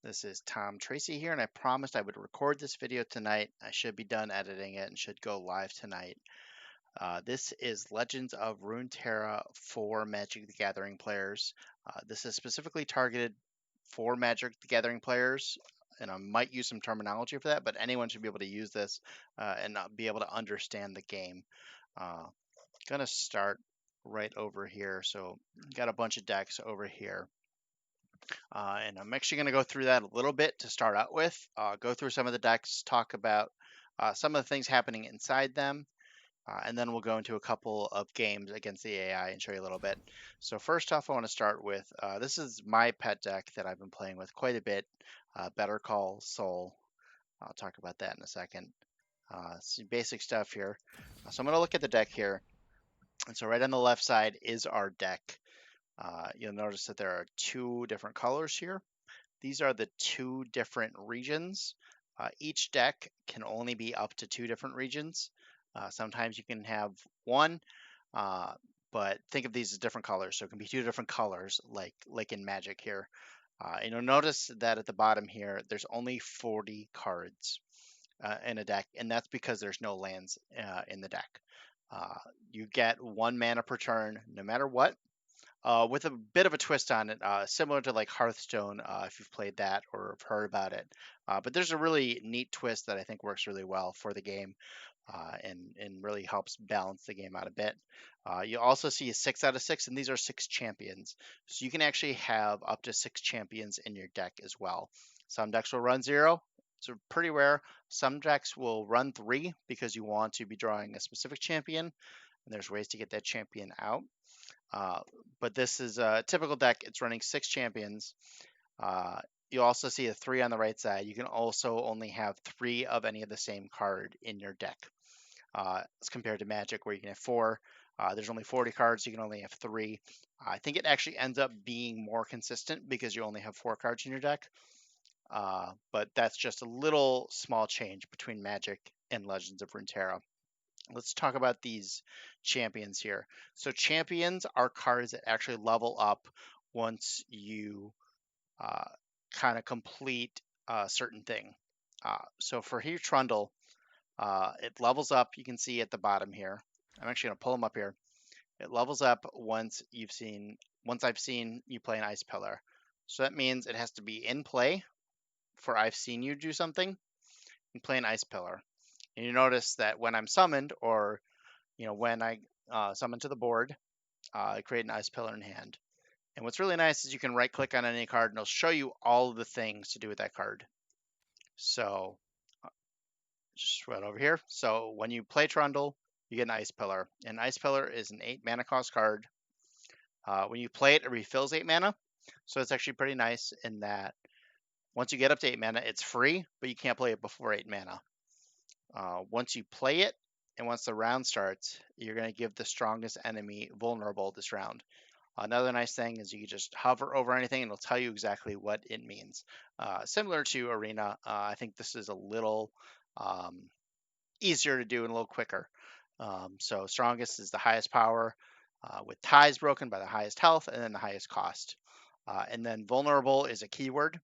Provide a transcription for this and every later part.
This is Tom Tracy here, and I promised I would record this video tonight. I should be done editing it and should go live tonight. This is Legends of Runeterra for Magic the Gathering players. This is specifically targeted for Magic the Gathering players, and I might use some terminology for that, but anyone should be able to use this and be able to understand the game. Gonna start right over here. So, got a bunch of decks over here. And I'm actually going to go through that a little bit to start out with, go through some of the decks, talk about some of the things happening inside them, and then we'll go into a couple of games against the AI and show you a little bit. So first off, I want to start with, this is my pet deck that I've been playing with quite a bit, Better Call Saul. I'll talk about that in a second. Some basic stuff here. So I'm going to look at the deck here. And so right on the left side is our deck. You'll notice that there are two different colors here. These are the two different regions. Each deck can only be up to two different regions. Sometimes you can have one, but think of these as different colors. So it can be two different colors, like in Magic here. And you'll notice that at the bottom here, there's only 40 cards in a deck, and that's because there's no lands in the deck. You get 1 mana per turn, no matter what. With a bit of a twist on it, similar to like Hearthstone, if you've played that or have heard about it. But there's a really neat twist that I think works really well for the game and really helps balance the game out a bit. You also see a 6 out of 6, and these are 6 champions. So you can actually have up to 6 champions in your deck as well. Some decks will run 0. It's pretty rare. Some decks will run 3 because you want to be drawing a specific champion, and there's ways to get that champion out. But this is a typical deck. It's running 6 champions. You also see a 3 on the right side. You can also only have 3 of any of the same card in your deck. As compared to Magic, where you can have 4. There's only 40 cards, so you can only have 3. I think it actually ends up being more consistent because you only have 4 cards in your deck. But that's just a little small change between Magic and Legends of Runeterra. Let's talk about these champions here. So champions are cards that actually level up once you kind of complete a certain thing. So for here, Trundle, it levels up. You can see at the bottom here. I'm actually going to pull them up here. It levels up once I've seen you play an Ice Pillar. So that means it has to be in play for I've seen you do something and play an Ice Pillar. And you notice that when I'm summoned, or when I summon to the board, I create an Ice Pillar in hand. And what's really nice is you can right click on any card and it'll show you all of the things to do with that card. So just right over here. So when you play Trundle, you get an Ice Pillar. And Ice Pillar is an 8 mana cost card. When you play it, it refills 8 mana. So it's actually pretty nice in that once you get up to 8 mana, it's free, but you can't play it before 8 mana. Once you play it, and once the round starts, you're going to give the strongest enemy vulnerable this round. Another nice thing is you can just hover over anything and it'll tell you exactly what it means. Similar to Arena, I think this is a little easier to do and a little quicker. So strongest is the highest power, with ties broken by the highest health and then the highest cost. And then vulnerable is a keyword,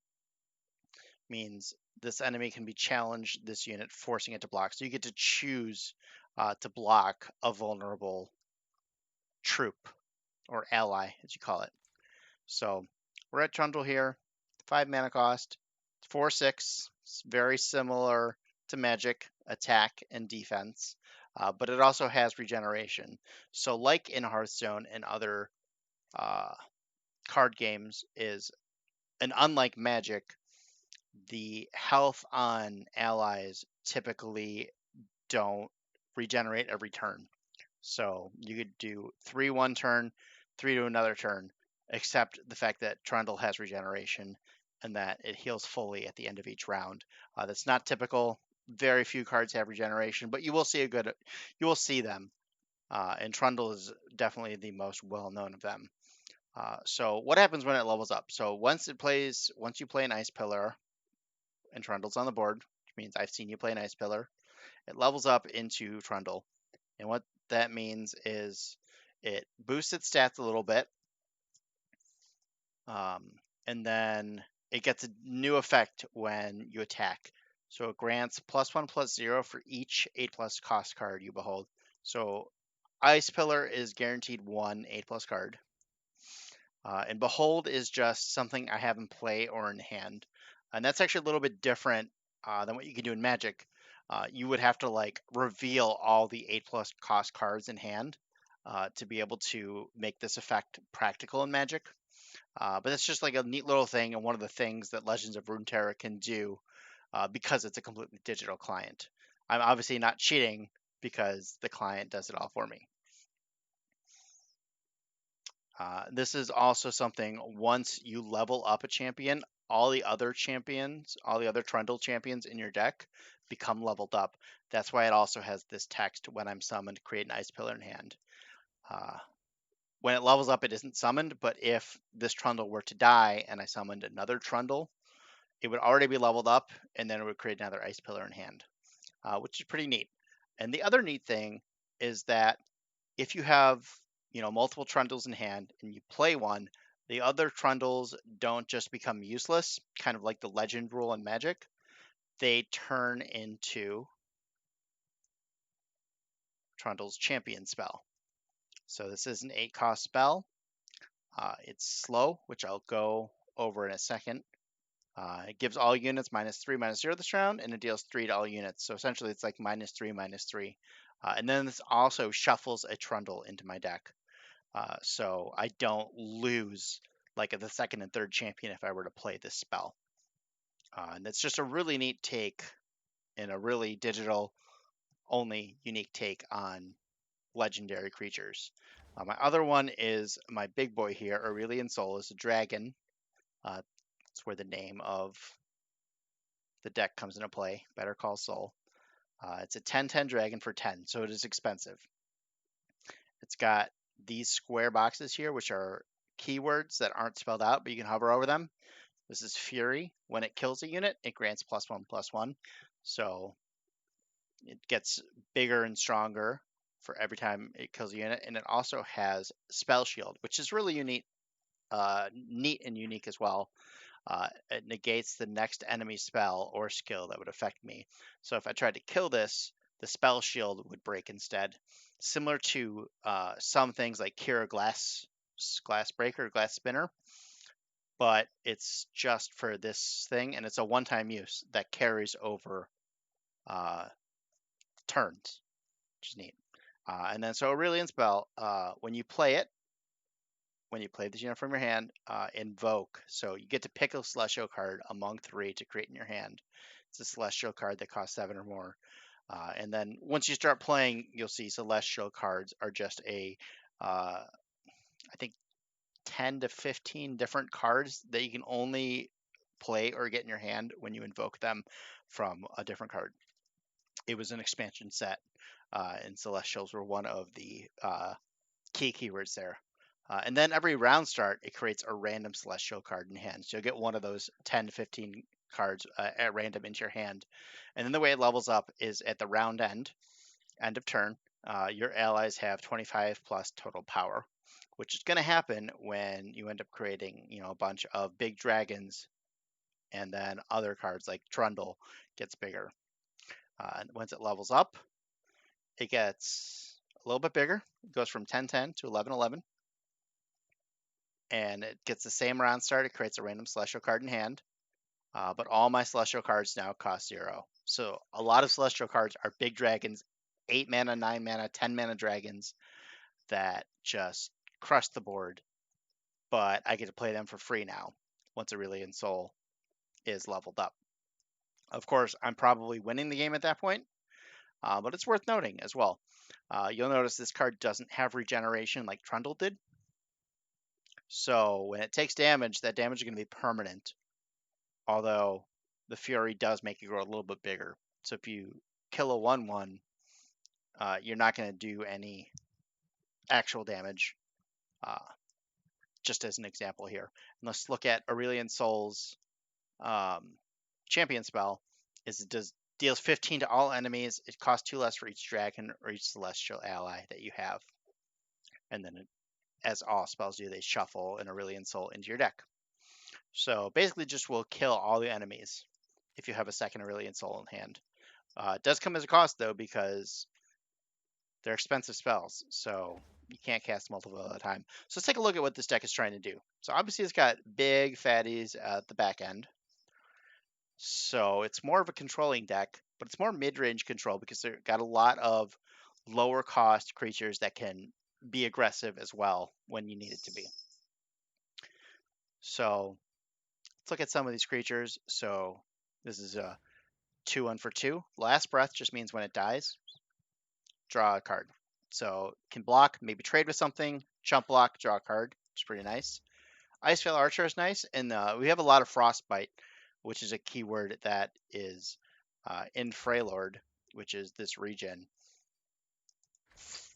means this enemy can be challenged this unit, forcing it to block. So you get to choose to block a vulnerable troop or ally, as you call it. So we're at Trundle here, 5 mana cost, 4/6. It's very similar to Magic, attack and defense, but it also has regeneration. So like in Hearthstone and other card games, and unlike Magic, the health on allies typically don't regenerate every turn. So you could do 3 one turn, 3 to another turn, except the fact that Trundle has regeneration and that it heals fully at the end of each round. That's not typical. Very few cards have regeneration, but you will see them. And Trundle is definitely the most well-known of them. So what happens when it levels up? So once you play an Ice Pillar, and Trundle's on the board, which means I've seen you play an Ice Pillar, it levels up into Trundle. And what that means is it boosts its stats a little bit. And then it gets a new effect when you attack. So it grants +1/+0 for each 8+ cost card you behold. So Ice Pillar is guaranteed one 8+ card. And Behold is just something I have in play or in hand. And that's actually a little bit different than what you can do in Magic. You would have to like reveal all the 8+ cost cards in hand to be able to make this effect practical in Magic. But that's just like a neat little thing, and one of the things that Legends of Runeterra can do because it's a completely digital client. I'm obviously not cheating because the client does it all for me. This is also something, once you level up a champion, all the other champions, all the other Trundle champions in your deck become leveled up. That's why it also has this text, when I'm summoned, create an Ice Pillar in hand. When it levels up, it isn't summoned, but if this Trundle were to die and I summoned another Trundle, it would already be leveled up, and then it would create another Ice Pillar in hand, which is pretty neat. And the other neat thing is that if you have, multiple Trundles in hand and you play one, the other Trundles don't just become useless, kind of like the legend rule in Magic. They turn into Trundle's champion spell. So this is an 8-cost spell. It's slow, which I'll go over in a second. It gives all units -3/-0 this round, and it deals 3 to all units. So essentially, it's like -3/-3. And then this also shuffles a Trundle into my deck. So I don't lose like the second and third champion if I were to play this spell. And it's just a really neat take and a really digital only unique take on legendary creatures. My other one is my big boy here, Aurelian Soul, is a dragon. That's where the name of the deck comes into play, Better Call Soul. It's a 10/10 dragon for 10, so it is expensive. It's got these square boxes here, which are keywords that aren't spelled out, but you can hover over them. This is Fury. When it kills a unit, it grants +1/+1. So it gets bigger and stronger for every time it kills a unit. And it also has Spell Shield, which is really neat and unique as well. It negates the next enemy spell or skill that would affect me. So if I tried to kill this, the Spell Shield would break instead. Similar to some things like Kira Glass Breaker, Glass Spinner, but it's just for this thing, and it's a one-time use that carries over turns, which is neat. And then so Aurelian Spell, when you play this unit from your hand, invoke. So you get to pick a Celestial card among 3 to create in your hand. It's a Celestial card that costs 7 or more. And then once you start playing, you'll see Celestial cards are just I think 10 to 15 different cards that you can only play or get in your hand when you invoke them from a different card. It was an expansion set, and Celestials were one of the key keywords there. And then every round start, it creates a random Celestial card in hand. So you'll get one of those 10 to 15 cards at random into your hand. And then the way it levels up is at the round end of turn, your allies have 25 plus total power, which is going to happen when you end up creating, a bunch of big dragons, and then other cards like Trundle gets bigger. And once it levels up, it gets a little bit bigger. It goes from 10/10 to 11/11. And it gets the same round start. It creates a random Celestial card in hand. But all my Celestial cards now cost 0. So a lot of Celestial cards are big dragons, 8 mana, 9 mana, 10 mana dragons that just crush the board. But I get to play them for free now once Aurelian Soul is leveled up. Of course, I'm probably winning the game at that point, but it's worth noting as well. You'll notice this card doesn't have regeneration like Trundle did. So when it takes damage, that damage is going to be permanent, although the Fury does make it grow a little bit bigger. So if you kill a 1/1, you're not going to do any actual damage, just as an example here. And let's look at Aurelian Soul's champion spell. It deals 15 to all enemies. It costs 2 less for each dragon or each celestial ally that you have. And then, as all spells do, they shuffle an Aurelian Soul into your deck. So basically just will kill all the enemies if you have a second Aurelion Soul in hand. It does come as a cost though, because they're expensive spells, so you can't cast multiple at a time. So let's take a look at what this deck is trying to do. So obviously it's got big fatties at the back end. So it's more of a controlling deck, but it's more mid-range control because they've got a lot of lower cost creatures that can be aggressive as well when you need it to be. So let's look at some of these creatures. So this is a 2-1 for 2. Last Breath just means when it dies, draw a card. So can block, maybe trade with something, chump block, draw a card. It's pretty nice. Icevale Archer is nice, and we have a lot of Frostbite, which is a keyword that is in Freylord, which is this region.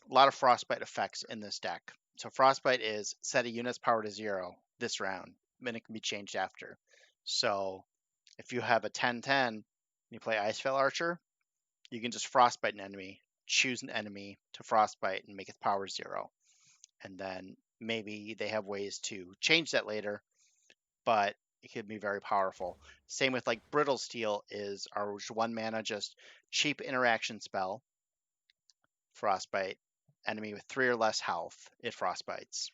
A lot of Frostbite effects in this deck. So Frostbite is set a unit's power to 0 this round, and it can be changed after. So if you have a 10-10 and you play Icevale Archer, you can just Frostbite an enemy, choose an enemy to Frostbite and make its power 0. And then maybe they have ways to change that later, but it can be very powerful. Same with like Brittle Steel is our 1 mana, just cheap interaction spell. Frostbite. Enemy with 3 or less health, it frostbites.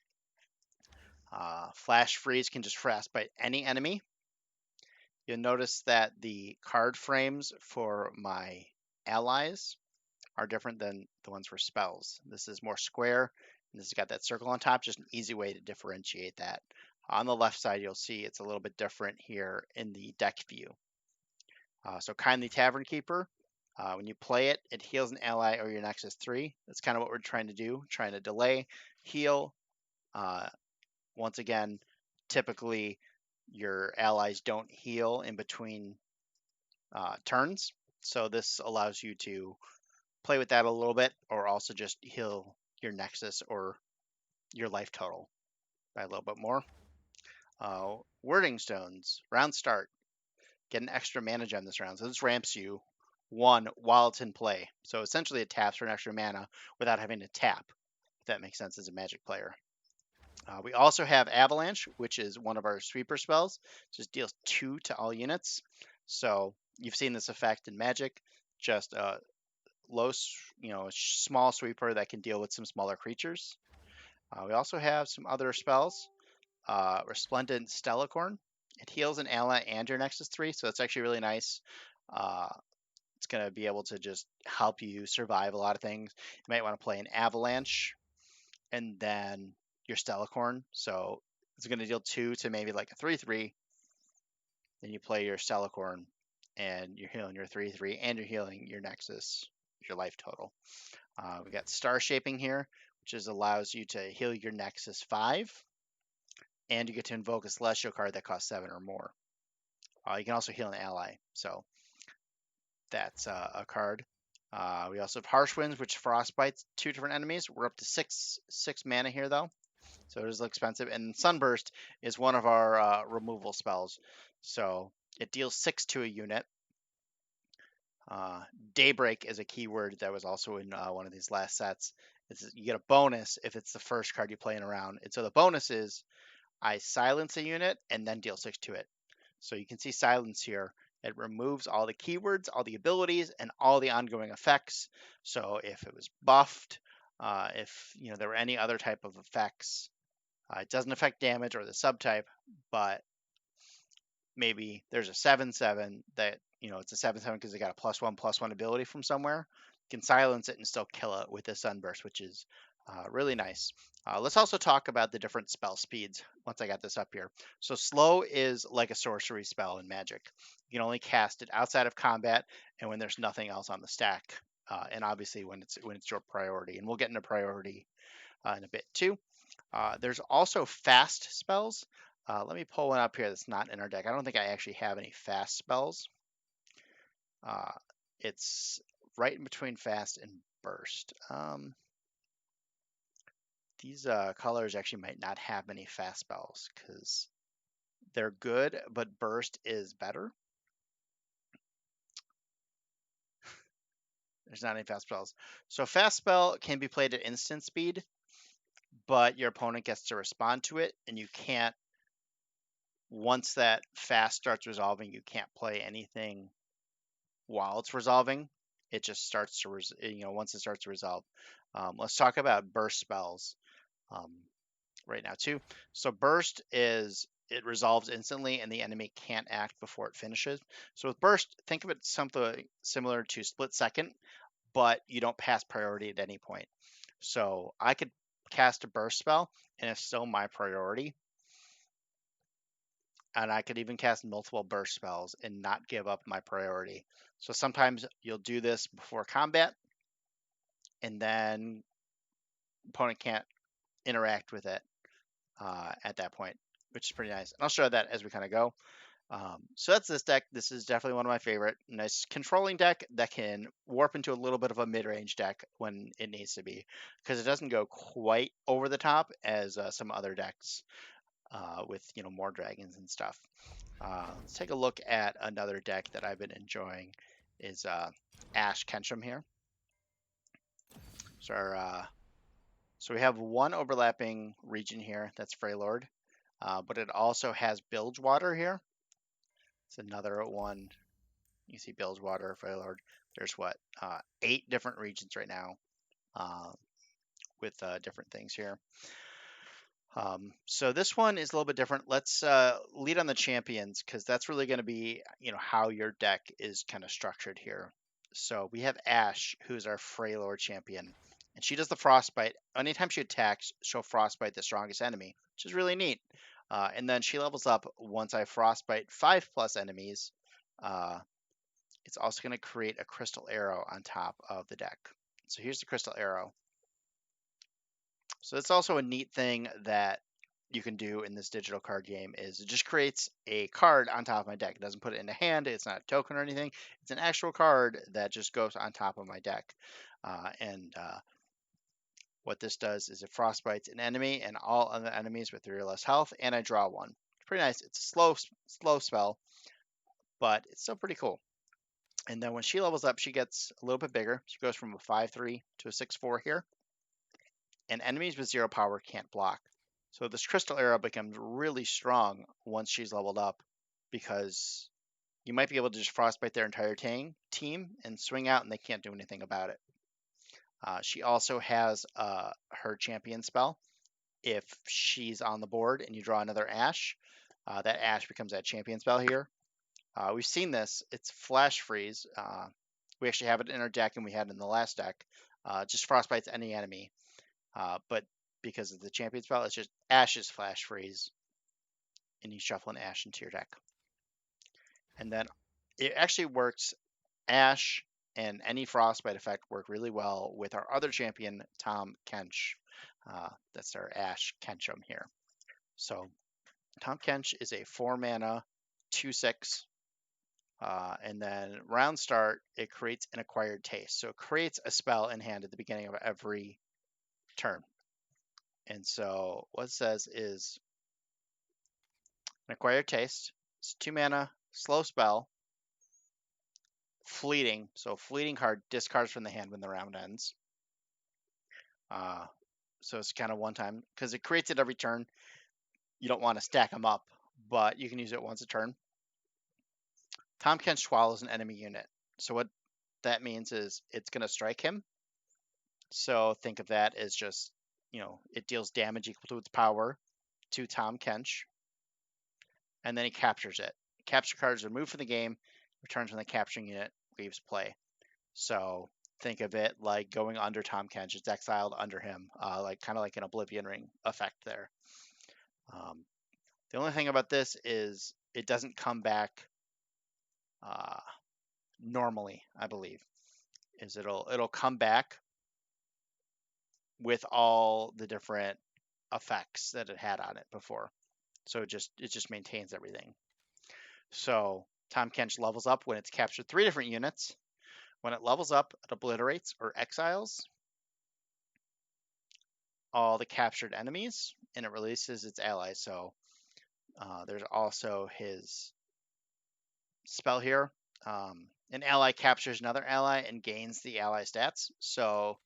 Flash Freeze can just frostbite any enemy. You'll notice that the card frames for my allies are different than the ones for spells. This is more square, and this has got that circle on top, just an easy way to differentiate that. On the left side, you'll see it's a little bit different here in the deck view. So Kindly Tavern Keeper, when you play it, it heals an ally or your Nexus 3. That's kind of what we're trying to do, trying to delay, heal. Once again, typically your allies don't heal in between turns. So this allows you to play with that a little bit, or also just heal your Nexus or your life total by a little bit more. Wording Stones, round start. Get an extra mana gem this round. So this ramps you 1 while it's in play. So essentially it taps for an extra mana without having to tap, if that makes sense as a Magic player. We also have Avalanche, which is one of our sweeper spells. Just deals 2 to all units. So you've seen this effect in Magic, just a small sweeper that can deal with some smaller creatures. We also have some other spells. Resplendent Stellacorn. It heals an ally and your Nexus 3, so it's actually really nice. It's going to be able to just help you survive a lot of things. You might want to play an Avalanche and then your Stellacorn. So it's going to deal 2 to maybe like a 3-3. Then you play your Stellacorn and you're healing your 3-3 and you're healing your Nexus, your life total. We got Star Shaping here, which allows you to heal your Nexus 5. And you get to invoke a Celestial card that costs 7 or more. You can also heal an ally, so that's a card. We also have Harsh Winds, which frostbites 2 different enemies. We're up to 6 mana here, though, so it is expensive. And Sunburst is one of our removal spells, so it deals 6 to a unit. Daybreak is a keyword that was also in one of these last sets. You get a bonus if it's the first card you play in a round. And so the bonus is I silence a unit and then deal 6 to it. So you can see silence here. It removes all the keywords, all the abilities, and all the ongoing effects. So if it was buffed, if there were any other type of effects, it doesn't affect damage or the subtype, but maybe there's a 7/7 that it's a 7/7 because they got a +1/+1 ability from somewhere. You can silence it and still kill it with the Sunburst, which is really nice. Let's also talk about the different spell speeds once I got this up here. So slow is like a sorcery spell in Magic. You can only cast it outside of combat and when there's nothing else on the stack, and obviously when it's your priority. And we'll get into priority in a bit too. There's also fast spells. Let me pull one up here that's not in our deck. I don't think I actually have any fast spells. It's right in between fast and burst. These colors actually might not have many fast spells because they're good, but burst is better. There's not any fast spells. So fast spell can be played at instant speed, but your opponent gets to respond to it, and you can't once that fast starts resolving, you can't play anything while it's resolving. It just starts to, once it starts to resolve. Let's talk about burst spells right now too. So burst is it resolves instantly and the enemy can't act before it finishes. So with burst, think of it something similar to split second, but you don't pass priority at any point. So I could cast a burst spell and it's still my priority. And I could even cast multiple burst spells and not give up my priority. So sometimes you'll do this before combat, and then opponent can't interact with it at that point, which is pretty nice. And I'll show that as we kind of go. So that's this deck. This is definitely one of my favorite. Nice controlling deck that can warp into a little bit of a mid-range deck when it needs to be, because it doesn't go quite over the top as some other decks with more dragons and stuff. Let's take a look at another deck that I've been enjoying. Is Ash Kensham here. So we have one overlapping region here. That's Freylord, but it also has Bilgewater here. It's another one. You see Bilgewater, Freylord. There's what 8 different regions right now with different things here. So this one is a little bit different. Let's lead on the champions, because that's really going to be, how your deck is kind of structured here. So we have Ash, who's our Freylord champion, and she does the Frostbite. Anytime she attacks, she'll Frostbite the strongest enemy, which is really neat. And then she levels up once I Frostbite 5+ enemies. It's also going to create a crystal arrow on top of the deck. So here's the crystal arrow. So it's also a neat thing that you can do in this digital card game is it just creates a card on top of my deck. It doesn't put it in a hand. It's not a token or anything. It's an actual card that just goes on top of my deck. What this does is it frostbites an enemy and all other enemies with 3 or less health, and I draw one. It's pretty nice. It's a slow spell, but it's still pretty cool. And then when she levels up, she gets a little bit bigger. She goes from a 5/3 to a 6/4 here. And enemies with 0 power can't block. So this crystal arrow becomes really strong once she's leveled up, because you might be able to just frostbite their entire team and swing out and they can't do anything about it. She also has her champion spell. If she's on the board and you draw another Ash, that Ash becomes that champion spell here. We've seen this. It's Flash Freeze. We actually have it in our deck and we had it in the last deck. Just frostbites any enemy. But because of the champion spell, it's just Ash's Flash Freeze, and you shuffle an Ash into your deck. And then it actually works. Ash and any Frostbite effect work really well with our other champion, Tahm Kench. That's our Ash Kensham here. So Tahm Kench is a 4-mana 2/6. And then round start, it creates an acquired taste. So it creates a spell in hand at the beginning of every turn. And so what it says is an acquired taste. It's 2 mana, slow spell, fleeting. So fleeting card discards from the hand when the round ends. So it's kind of one time because it creates it every turn. You don't want to stack them up, but you can use it once a turn. Tahm Kench swallows an enemy unit. So what that means is it's going to strike him. So think of that as just, it deals damage equal to its power to Tahm Kench. And then he captures it. Capture card is removed from the game, returns when the capturing unit leaves play. So think of it like going under Tahm Kench. It's exiled under him, kind of like an Oblivion Ring effect there. The only thing about this is it doesn't come back normally, I believe. Is it'll come back with all the different effects that it had on it before. So it just maintains everything. So Tahm Kench levels up when it's captured 3 different units. When it levels up, it obliterates or exiles all the captured enemies, and it releases its allies. So there's also his spell here. An ally captures another ally and gains the ally stats. So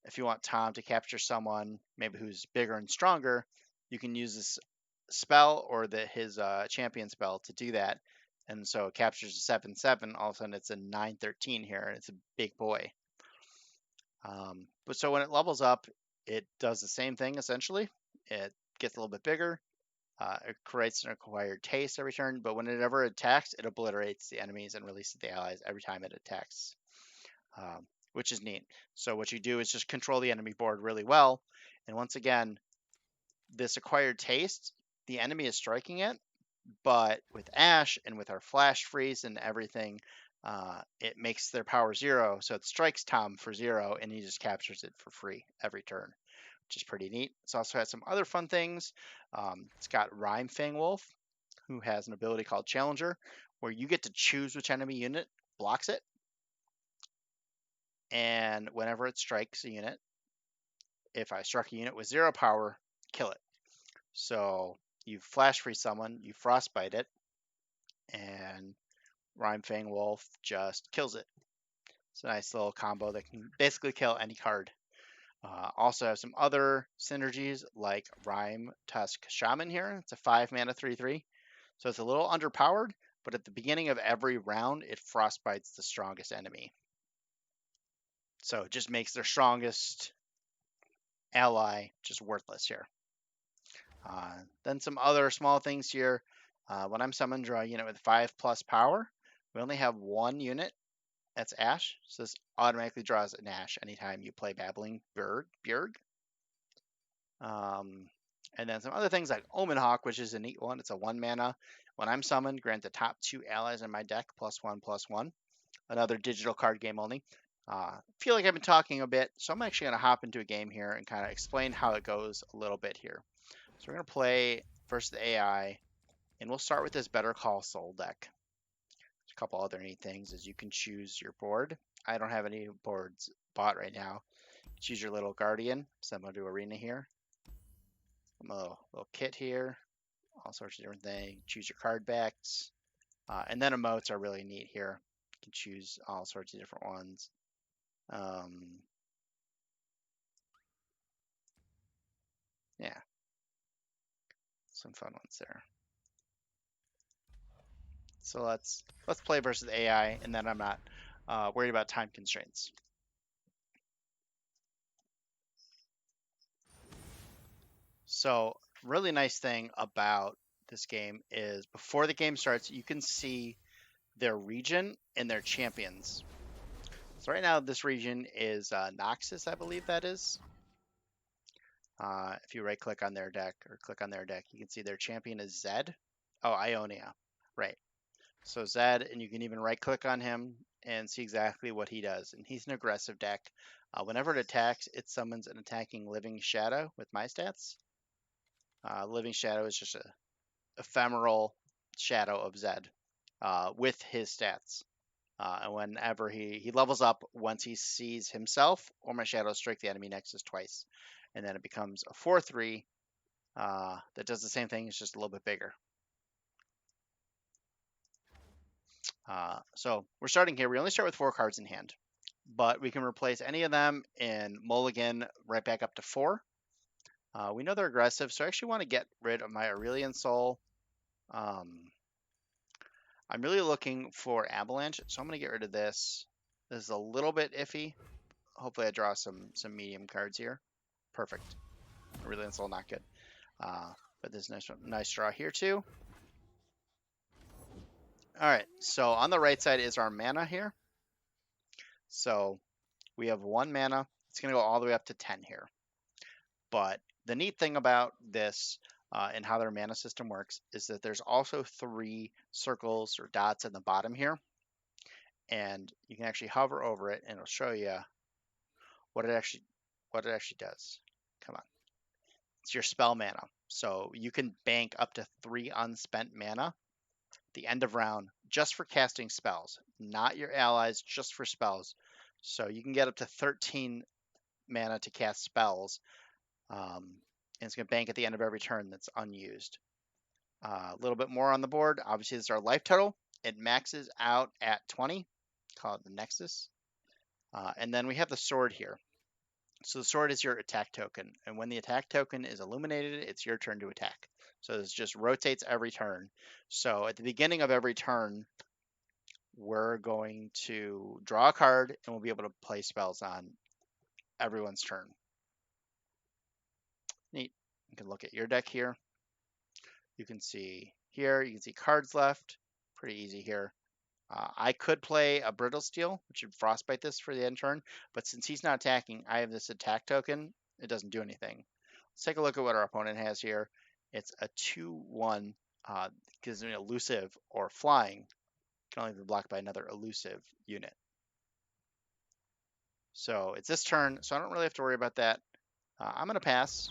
if you want Tahm to capture someone maybe who's bigger and stronger, you can use this spell or his champion spell to do that. And so it captures a 7/7. All of a sudden, it's a 9/13 here, and it's a big boy. But so when it levels up, it does the same thing essentially. It gets a little bit bigger. It creates an acquired taste every turn, but when it ever attacks, it obliterates the enemies and releases the allies every time it attacks, which is neat. So what you do is just control the enemy board really well. And once again, this acquired taste, the enemy is striking it, but with Ash and with our flash freeze and everything, it makes their power 0. So it strikes Tom for 0, and he just captures it for free every turn, which is pretty neat. It's also has some other fun things. It's got Rhyme Fangwolf, who has an ability called Challenger, where you get to choose which enemy unit blocks it. And whenever it strikes a unit, if I struck a unit with 0 power, kill it. So you flash freeze someone, you frostbite it, and Rhyme Fangwolf just kills it. It's a nice little combo that can basically kill any card. Also have some other synergies like Rhyme Tusk Shaman here. It's a 5 mana 3/3. So it's a little underpowered, but at the beginning of every round, it frostbites the strongest enemy. So it just makes their strongest ally just worthless here. Then some other small things here. When I'm summoned, draw a unit with 5+ power. We only have one unit. That's Ash. So this automatically draws an Ash anytime you play Babbling Bjerg. And then some other things like Omen Hawk, which is a neat one. It's a 1 mana. When I'm summoned, grant the top 2 allies in my deck +1/+1. Another digital card game only. Feel like I've been talking a bit, so I'm actually going to hop into a game here and kind of explain how it goes a little bit here. So we're going to play versus the AI, and we'll start with this Better Call Saul deck. There's a couple other neat things is you can choose your board. I don't have any boards bought right now. Choose your little Guardian. So I'm going to do Arena here. A little kit here. All sorts of different things. Choose your card backs. And then emotes are really neat here. You can choose all sorts of different ones. Yeah, some fun ones there. So let's play versus AI, and then I'm not worried about time constraints. So really nice thing about this game is before the game starts, you can see their region and their champions. So right now this region is Noxus, I believe that is. If you right click on their deck or click on their deck, you can see their champion is Zed. Oh, Ionia, right. So Zed, and you can even right click on him and see exactly what he does. And he's an aggressive deck. Whenever it attacks, it summons an attacking Living Shadow with my stats. Living Shadow is just a ephemeral shadow of Zed with his stats. And whenever he levels up, once he sees himself or my shadow, strike the enemy nexus twice. And then it becomes a 4/3 that does the same thing, it's just a little bit bigger. So we're starting here. We only start with 4 cards in hand, but we can replace any of them in mulligan right back up to 4. We know they're aggressive, so I actually want to get rid of my Aurelian Soul. I'm really looking for Avalanche, so I'm going to get rid of this. This is a little bit iffy. Hopefully I draw some medium cards here. Perfect. Aurelian Soul, not good. But this nice draw here too. All right, so on the right side is our mana here. So we have 1 mana. It's going to go all the way up to 10 here. But the neat thing about this and how their mana system works is that there's also 3 circles or dots in the bottom here. And you can actually hover over it and it'll show you what it actually does. Come on. It's your spell mana. So you can bank up to 3 unspent mana at the end of round just for casting spells, not your allies, just for spells. So you can get up to 13 mana to cast spells. And it's going to bank at the end of every turn that's unused. A little bit more on the board. Obviously, this is our life total. It maxes out at 20. Call it the Nexus. And then we have the sword here. So the sword is your attack token. And when the attack token is illuminated, it's your turn to attack. So this just rotates every turn. So at the beginning of every turn, we're going to draw a card and we'll be able to play spells on everyone's turn. Neat. You can look at your deck here. You can see here, you can see cards left. Pretty easy here. I could play a Brittle Steel, which would frostbite this for the end turn, but since he's not attacking, I have this attack token. It doesn't do anything. Let's take a look at what our opponent has here. It's a 2/1, gives me elusive or flying. Can only be blocked by another elusive unit. So it's this turn, so I don't really have to worry about that. I'm going to pass.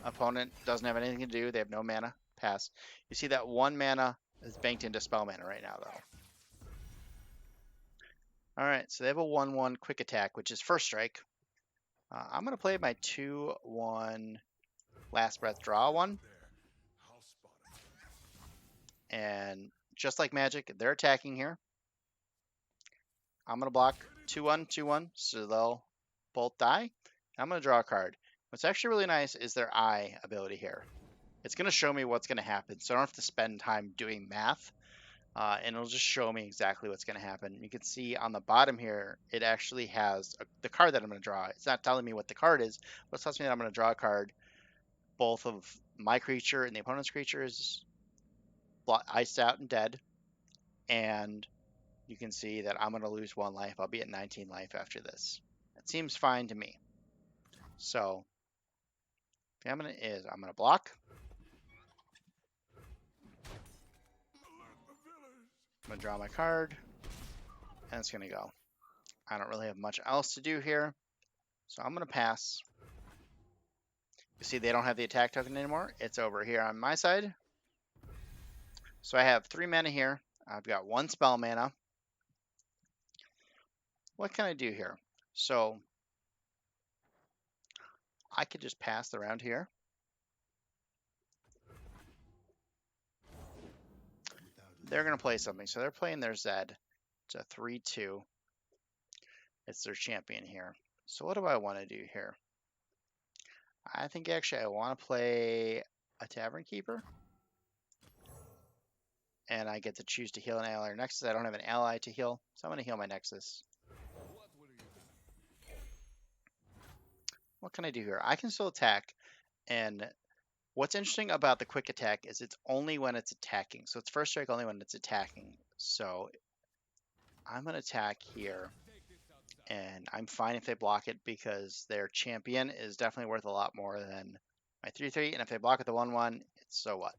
Opponent doesn't have anything to do. They have no mana. Pass. You see that 1 mana is banked into spell mana right now, though. All right, so they have a 1/1 quick attack, which is first strike. I'm going to play my 2/1 last breath draw 1. And just like Magic, they're attacking here. I'm going to block 2/1, 2/1, so they'll both die. I'm going to draw a card. What's actually really nice is their eye ability here. It's going to show me what's going to happen, so I don't have to spend time doing math. And it'll just show me exactly what's going to happen. You can see on the bottom here, it actually has the card that I'm going to draw. It's not telling me what the card is, but it tells me that I'm going to draw a card. Both of my creature and the opponent's creature is iced out and dead. And you can see that I'm going to lose 1 life. I'll be at 19 life after this. That seems fine to me. So, I'm going to block. I'm going to draw my card. And it's going to go. I don't really have much else to do here. So I'm going to pass. You see they don't have the attack token anymore. It's over here on my side. So I have 3 mana here. I've got 1 spell mana. What can I do here? So I could just pass the round here. They're going to play something. So they're playing their Zed. It's a 3/2. It's their champion here. So what do I want to do here? I think actually I want to play a Tavern Keeper. And I get to choose to heal an ally or Nexus. I don't have an ally to heal, so I'm going to heal my Nexus. What can I do here? I can still attack, and what's interesting about the quick attack is it's only when it's attacking. So it's first strike only when it's attacking. So I'm going to attack here, and I'm fine if they block it because their champion is definitely worth a lot more than my 3/3, and if they block with the 1/1, it's so what?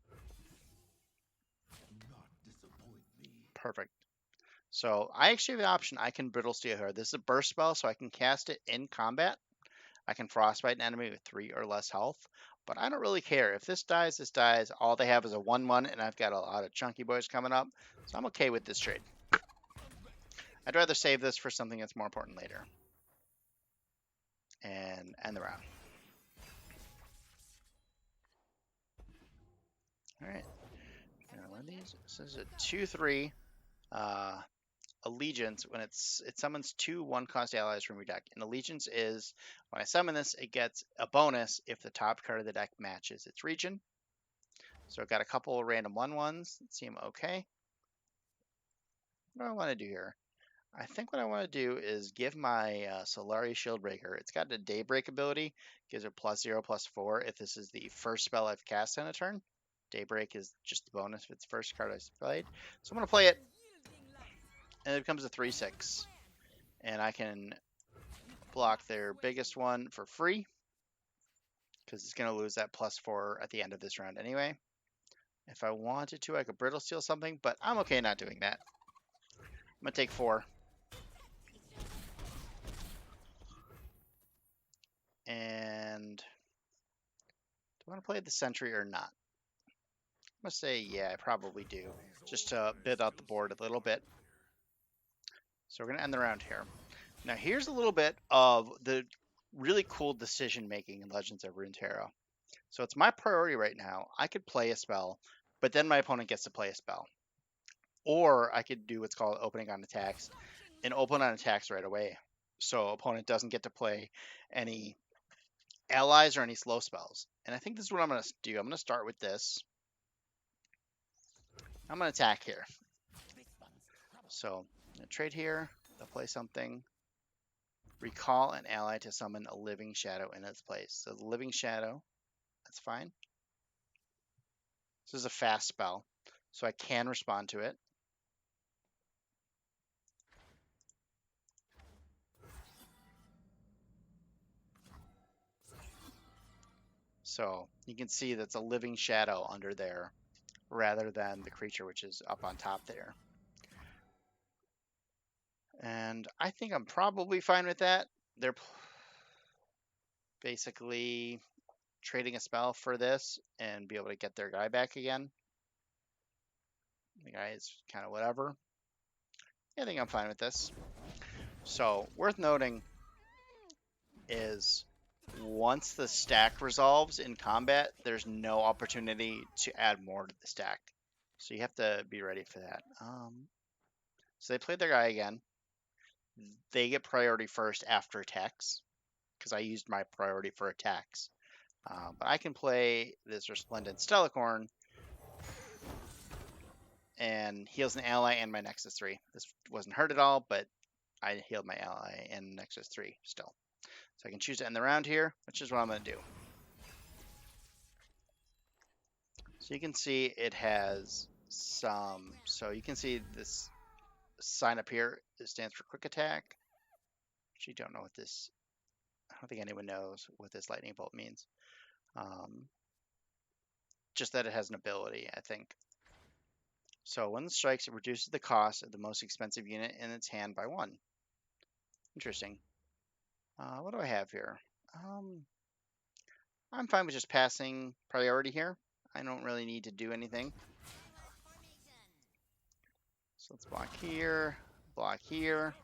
Perfect. So I actually have the option. I can Brittle Steel here. This is a burst spell, so I can cast it in combat. I can frostbite an enemy with 3 or less health, but I don't really care. If this dies, this dies. All they have is a 1/1, and I've got a lot of chunky boys coming up, so I'm okay with this trade. I'd rather save this for something that's more important later. And end the round. All right. One of these. This is a 2/3 Allegiance. When it summons 2 1-cost allies from your deck. And Allegiance is when I summon this, it gets a bonus if the top card of the deck matches its region. So I've got a couple of random 1/1s that seem okay. What do I want to do here? I think what I want to do is give my Solari Shieldbreaker. It's got a Daybreak ability. Gives it +0/+4 if this is the first spell I've cast on a turn. Daybreak is just the bonus if it's the first card I played. So I'm going to play it. And it becomes a 3/6. And I can block their biggest one for free. Because it's going to lose that +4 at the end of this round anyway. If I wanted to, I could Brittle Steel something. But I'm okay not doing that. I'm going to take 4. And do I want to play the Sentry or not? I'm going to say, yeah, I probably do. Just to bid out the board a little bit. So we're going to end the round here. Now here's a little bit of the really cool decision making in Legends of Runeterra. So it's my priority right now. I could play a spell, but then my opponent gets to play a spell. Or I could do what's called opening on attacks and open on attacks right away. So opponent doesn't get to play any allies or any slow spells. And I think this is what I'm going to do. I'm going to start with this. I'm going to attack here. So, trade here. They'll play something. Recall an ally to summon a living shadow in its place. So the living shadow, that's fine. This is a fast spell, so I can respond to it. So you can see that's a living shadow under there rather than the creature which is up on top there. And I think I'm probably fine with that. They're basically trading a spell for this and be able to get their guy back again. The guy is kind of whatever. I think I'm fine with this. So worth noting is once the stack resolves in combat, there's no opportunity to add more to the stack. So you have to be ready for that. So they played their guy again. They get priority first after attacks because I used my priority for attacks. But I can play this Resplendent Stellacorn and heals an ally and my Nexus 3. This wasn't hurt at all, but I healed my ally and Nexus 3 still. So I can choose to end the round here, which is what I'm going to do. So you can see it has some, so you can see this sign up here. It stands for quick attack. Actually, don't know what this, I don't think anyone knows what this lightning bolt means. Just that it has an ability, I think. So when it strikes, it reduces the cost of the most expensive unit in its hand by 1. Interesting. What do I have here? I'm fine with just passing priority here. I don't really need to do anything. So let's block here, block here.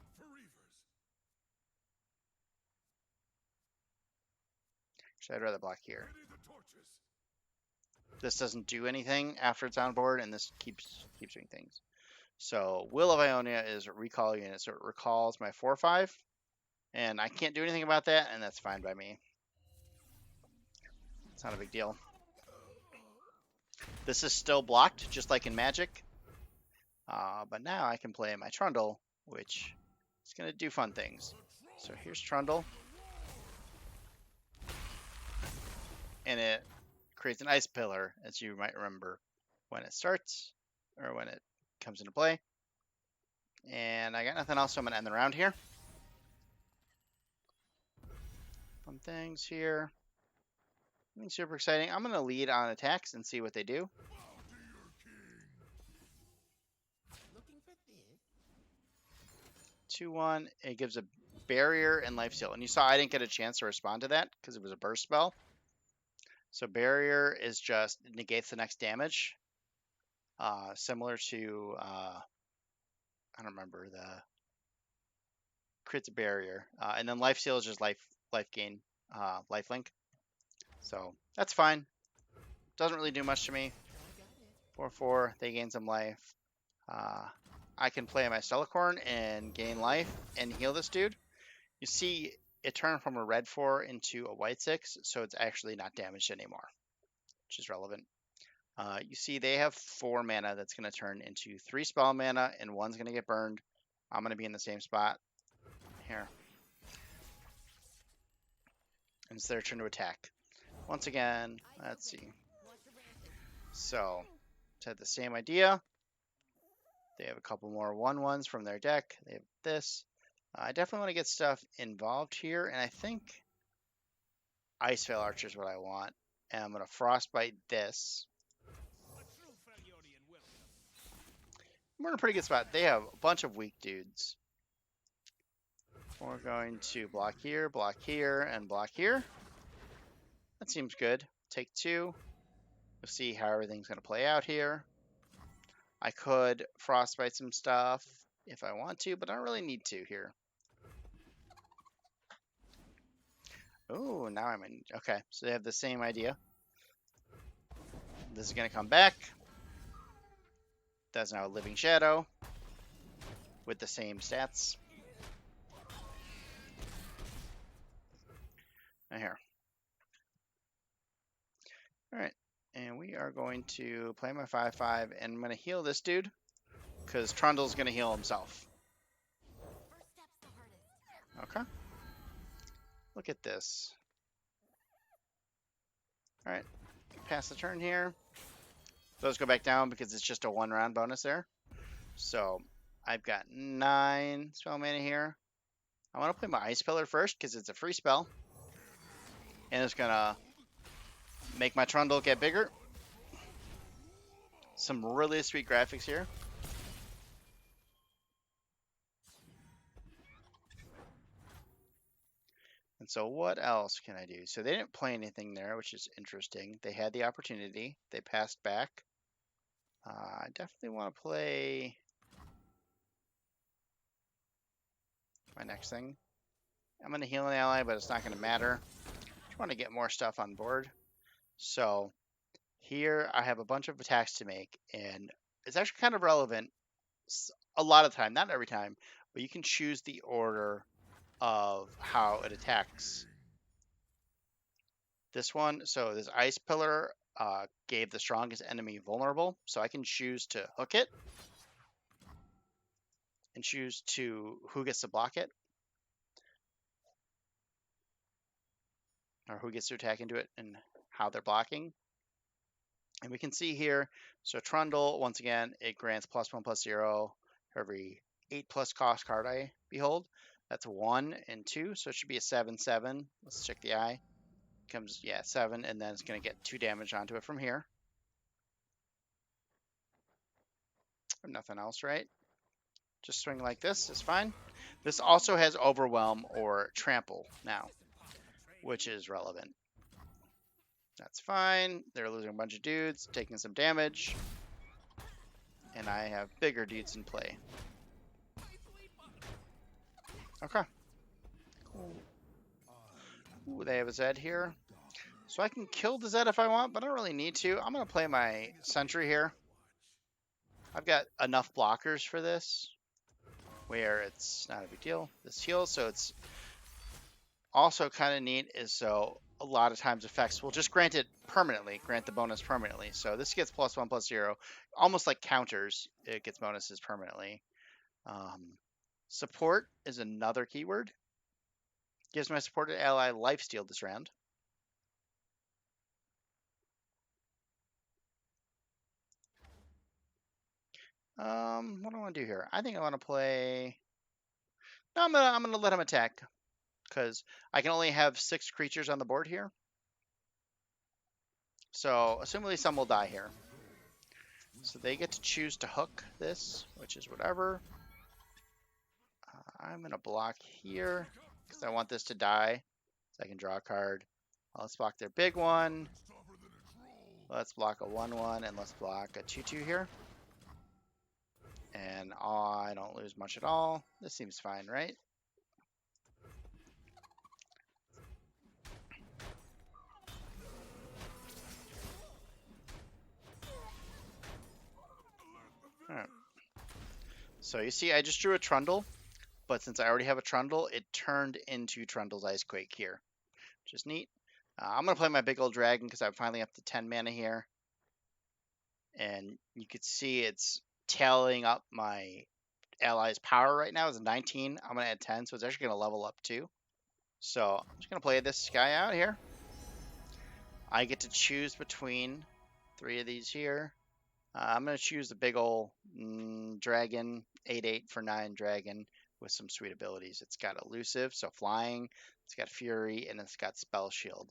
Actually, I'd rather block here. This doesn't do anything after it's on board, and this keeps doing things. So Will of Ionia is a recall unit, so it recalls my 4/5, and I can't do anything about that, and that's fine by me. It's not a big deal. This is still blocked, just like in Magic, but now I can play my Trundle, which is going to do fun things. So here's Trundle, and it creates an ice pillar, as you might remember when it starts, or when it comes into play. And I got nothing else, so I'm going to end the round here. Fun things here. Nothing super exciting. I'm going to lead on attacks and see what they do. Looking for this? 2/1. It gives a barrier and life steal. And you saw I didn't get a chance to respond to that because it was a burst spell. So barrier is just negates the next damage. Similar to, I don't remember, the creates a barrier. And then life steal is just life gain, life link. So that's fine. Doesn't really do much to me. 4/4, they gain some life. I can play my Stellacorn and gain life and heal this dude. You see it turned from a red 4 into a white 6, so it's actually not damaged anymore, which is relevant. You see they have 4 mana that's going to turn into 3 spell mana, and 1's going to get burned. I'm going to be in the same spot here. And it's their turn to attack. Once again, let's see. So, it's had the same idea. They have a couple more 1/1s from their deck. They have this. I definitely want to get stuff involved here, and I think Iceveil Archer is what I want. And I'm going to Frostbite this. We're in a pretty good spot. They have a bunch of weak dudes. We're going to block here, and block here. That seems good. Take 2. We'll see how everything's going to play out here. I could Frostbite some stuff if I want to, but I don't really need to here. Oh, now I'm in. Okay, so they have the same idea. This is going to come back. That's now a Living Shadow with the same stats. And here. All right. And we are going to play my 5/5, and I'm going to heal this dude because Trundle's going to heal himself. Okay. Look at this. All right. Pass the turn here. Those go back down because it's just a 1-round bonus there. So I've got 9 spell mana here. I want to play my Ice Pillar first because it's a free spell. And it's going to make my Trundle get bigger. Some really sweet graphics here. And so what else can I do? So they didn't play anything there, which is interesting. They had the opportunity. They passed back. I definitely want to play my next thing. I'm going to heal an ally, but it's not going to matter. I want to get more stuff on board. So here I have a bunch of attacks to make, and it's actually kind of relevant a lot of time, not every time, but you can choose the order of how it attacks. This one, so this Ice Pillar gave the strongest enemy vulnerable, so I can choose to hook it and choose to who gets to block it or who gets to attack into it and how they're blocking. And we can see here, so Trundle, once again, it grants +1/+0 for every 8+ cost card I behold. That's 1 and 2, so it should be a 7/7. Let's check the eye. Comes, yeah, 7, and then it's going to get 2 damage onto it from here. Nothing else, right? Just swing like this is fine. This also has Overwhelm or Trample now, which is relevant. That's fine. They're losing a bunch of dudes, taking some damage. And I have bigger dudes in play. Okay. Ooh, they have a Zed here. So I can kill the Zed if I want, but I don't really need to. I'm going to play my Sentry here. I've got enough blockers for this, where it's not a big deal. This heals, so it's also kind of neat is so a lot of times effects will just grant it permanently, grant the bonus permanently. So this gets +1/+0, almost like counters. It gets bonuses permanently. Support is another keyword. Gives my supported ally lifesteal this round. What do I want to do here? I think I want to play. No, I'm gonna let him attack because I can only have 6 creatures on the board here. So assumably some will die here. So they get to choose to hook this, which is whatever. I'm going to block here because I want this to die so I can draw a card. Let's block their big one. Let's block a 1/1 and let's block a 2/2 here. And I don't lose much at all. This seems fine, right? All right. So you see, I just drew a Trundle, but since I already have a Trundle, it turned into Trundle's Icequake here, which is neat. I'm going to play my big old dragon because I'm finally up to 10 mana here. And you could see it's tailing up my ally's power right now is 19. I'm going to add 10, so it's actually going to level up too. So I'm just going to play this guy out here. I get to choose between 3 of these here. I'm going to choose the big ol' dragon, 8/8 for 9 dragon with some sweet abilities. It's got elusive, so flying. It's got fury, and it's got spell shield.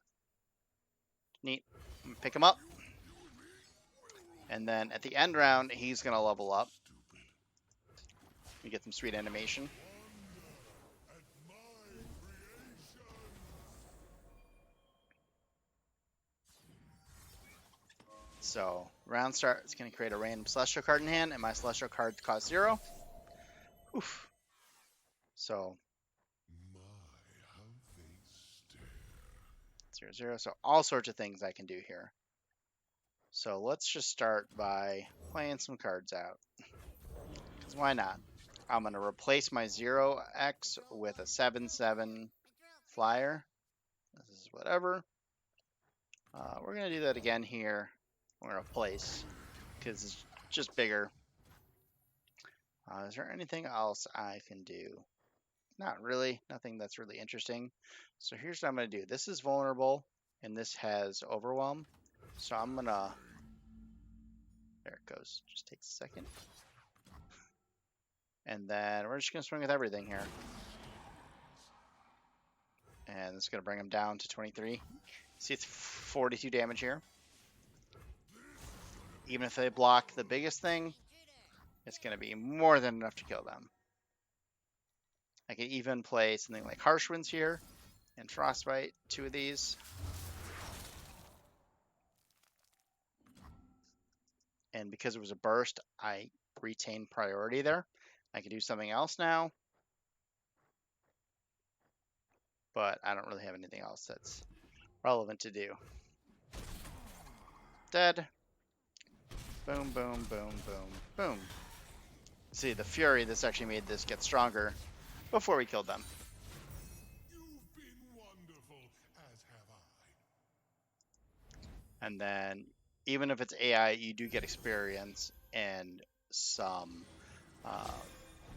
Neat. I'm going to pick him up. And then at the end round, he's going to level up. We get some sweet animation. So round start, it's going to create a random Celestial card in hand, and my Celestial cards cost 0. Oof. So 0/0. So all sorts of things I can do here. So let's just start by playing some cards out. Because why not? I'm going to replace my 0x with a 7/7 flyer. This is whatever. We're going to do that again here. or a place because it's just bigger. Is there anything else I can do? Not really. Nothing that's really interesting. So here's what I'm going to do. This is vulnerable, and this has overwhelm. So I'm going to... There it goes. Just takes a second. And then we're just going to swing with everything here. And it's going to bring him down to 23. See, it's 42 damage here. Even if they block the biggest thing, it's going to be more than enough to kill them. I could even play something like Harsh Winds here and Frostbite, 2 of these. And because it was a burst, I retain priority there. I can do something else now, but I don't really have anything else that's relevant to do. Dead. Boom, boom, boom, boom, boom. See, the fury, this actually made this get stronger before we killed them. You've been wonderful, as have I. And then, even if it's AI, you do get experience and some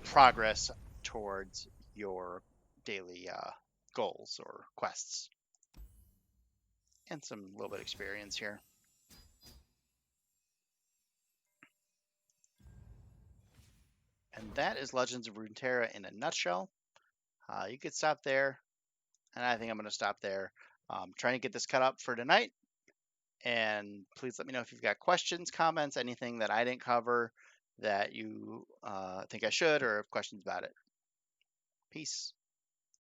progress towards your daily goals or quests. And some little bit of experience here. And that is Legends of Runeterra in a nutshell. You could stop there, and I think I'm going to stop there. Trying to get this cut up for tonight. And please let me know if you've got questions, comments, anything that I didn't cover that you think I should, or have questions about it. Peace.